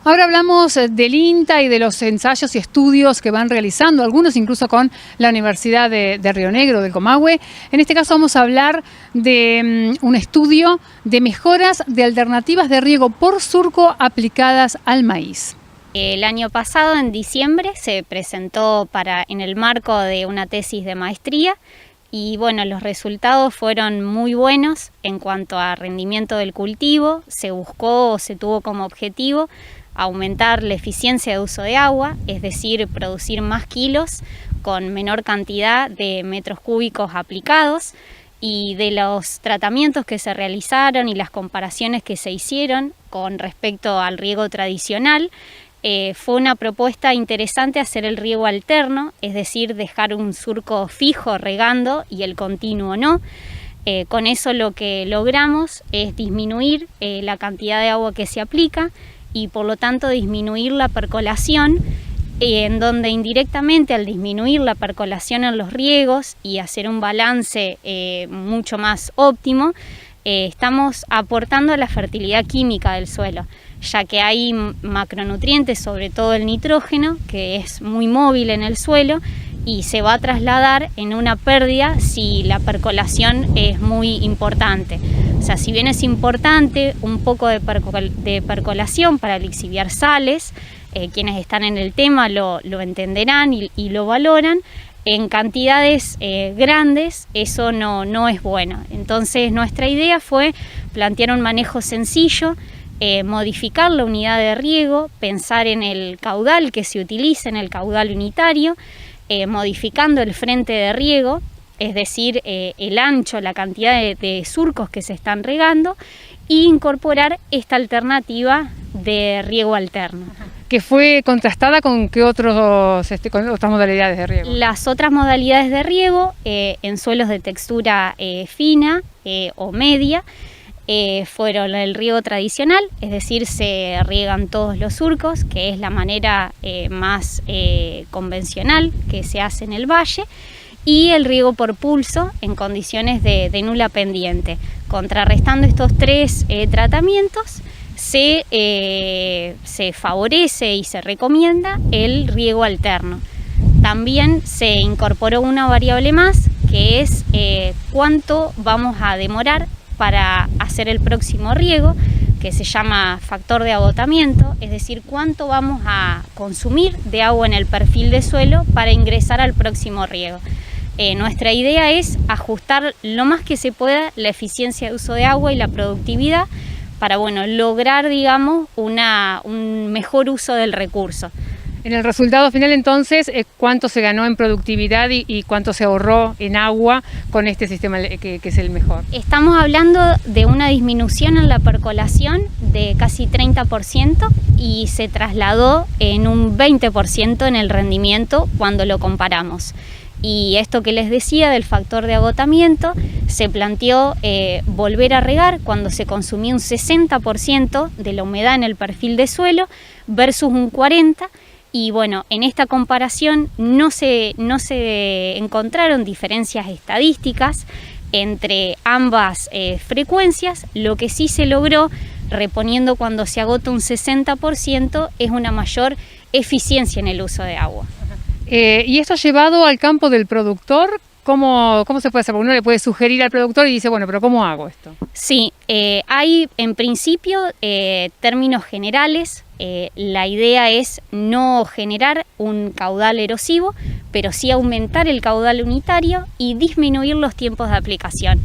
Ahora hablamos del INTA y de los ensayos y estudios que van realizando, algunos incluso con la Universidad de Río Negro, del Comahue. En este caso vamos a hablar de un estudio de mejoras de alternativas de riego por surco aplicadas al maíz. El año pasado, en diciembre, se presentó en el marco de una tesis de maestría y bueno, los resultados fueron muy buenos en cuanto a rendimiento del cultivo. Se buscó o se tuvo como objetivo aumentar la eficiencia de uso de agua, es decir, producir más kilos con menor cantidad de metros cúbicos aplicados, y de los tratamientos que se realizaron y las comparaciones que se hicieron con respecto al riego tradicional, fue una propuesta interesante hacer el riego alterno, es decir, dejar un surco fijo regando y el continuo no. Con eso lo que logramos es disminuir la cantidad de agua que se aplica y por lo tanto disminuir la percolación, en donde indirectamente al disminuir la percolación en los riegos y hacer un balance mucho más óptimo, estamos aportando a la fertilidad química del suelo, ya que hay macronutrientes, sobre todo el nitrógeno, que es muy móvil en el suelo y se va a trasladar en una pérdida si la percolación es muy importante. O sea, si bien es importante un poco de percolación para lixiviar sales, quienes están en el tema lo entenderán y lo valoran, en cantidades grandes eso no es bueno. Entonces nuestra idea fue plantear un manejo sencillo, modificar la unidad de riego, pensar en el caudal que se utiliza, en el caudal unitario, modificando el frente de riego, es decir, el ancho, la cantidad de surcos que se están regando, e incorporar esta alternativa de riego alterno. ¿Que fue contrastada con qué con otras modalidades de riego? Las otras modalidades de riego en suelos de textura fina o media fueron el riego tradicional, es decir, se riegan todos los surcos, que es la manera más convencional que se hace en el valle, y el riego por pulso en condiciones de nula pendiente. Contrarrestando estos tres tratamientos, se favorece y se recomienda el riego alterno. También se incorporó una variable más, que es cuánto vamos a demorar para hacer el próximo riego, que se llama factor de agotamiento, es decir, cuánto vamos a consumir de agua en el perfil de suelo para ingresar al próximo riego. Nuestra idea es ajustar lo más que se pueda la eficiencia de uso de agua y la productividad para lograr, digamos, un mejor uso del recurso. En el resultado final, entonces, ¿cuánto se ganó en productividad y cuánto se ahorró en agua con este sistema que es el mejor? Estamos hablando de una disminución en la percolación de casi 30% y se trasladó en un 20% en el rendimiento cuando lo comparamos. Y esto que les decía del factor de agotamiento, se planteó volver a regar cuando se consumía un 60% de la humedad en el perfil de suelo versus un 40%. Y bueno, en esta comparación no se encontraron diferencias estadísticas entre ambas frecuencias. Lo que sí se logró, reponiendo cuando se agota un 60%, es una mayor eficiencia en el uso de agua. ¿Y esto llevado al campo del productor? ¿Cómo se puede hacer? Porque uno le puede sugerir al productor y dice, bueno, pero ¿cómo hago esto? Sí, hay en principio términos generales. La idea es no generar un caudal erosivo, pero sí aumentar el caudal unitario y disminuir los tiempos de aplicación.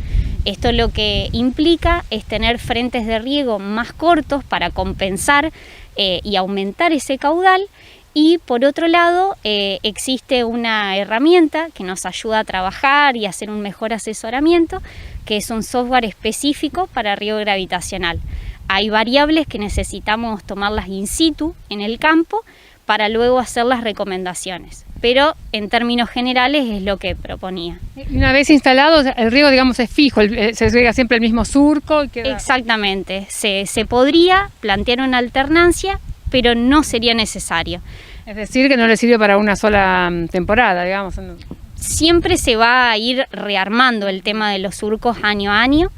Esto lo que implica es tener frentes de riego más cortos para compensar y aumentar ese caudal. Y por otro lado, existe una herramienta que nos ayuda a trabajar y a hacer un mejor asesoramiento, que es un software específico para riego gravitacional. Hay variables que necesitamos tomarlas in situ en el campo para luego hacer las recomendaciones, pero en términos generales es lo que proponía. Una vez instalado, el riego, digamos, es fijo, se riega siempre el mismo surco. Exactamente, se podría plantear una alternancia, pero no sería necesario. Es decir, que no le sirve para una sola temporada, digamos. Siempre se va a ir rearmando el tema de los surcos año a año,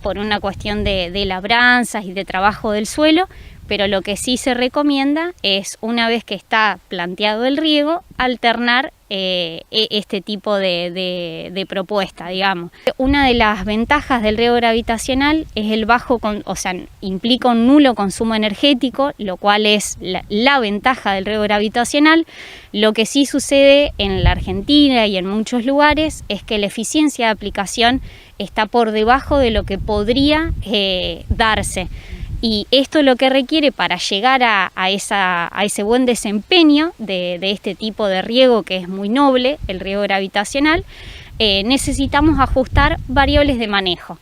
por una cuestión de labranzas y de trabajo del suelo, pero lo que sí se recomienda es, una vez que está planteado el riego, alternar este tipo de propuesta, digamos. Una de las ventajas del riego gravitacional es el bajo, implica un nulo consumo energético, lo cual es la ventaja del riego gravitacional. Lo que sí sucede en la Argentina y en muchos lugares es que la eficiencia de aplicación está por debajo de lo que podría darse. Y esto lo que requiere para llegar a ese buen desempeño de este tipo de riego, que es muy noble, el riego gravitacional, necesitamos ajustar variables de manejo.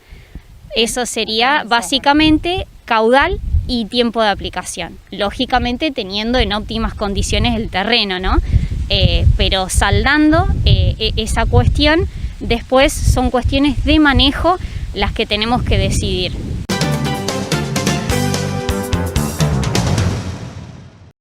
Eso sería básicamente caudal y tiempo de aplicación, lógicamente teniendo en óptimas condiciones el terreno, ¿no? Pero saldando esa cuestión, después son cuestiones de manejo las que tenemos que decidir.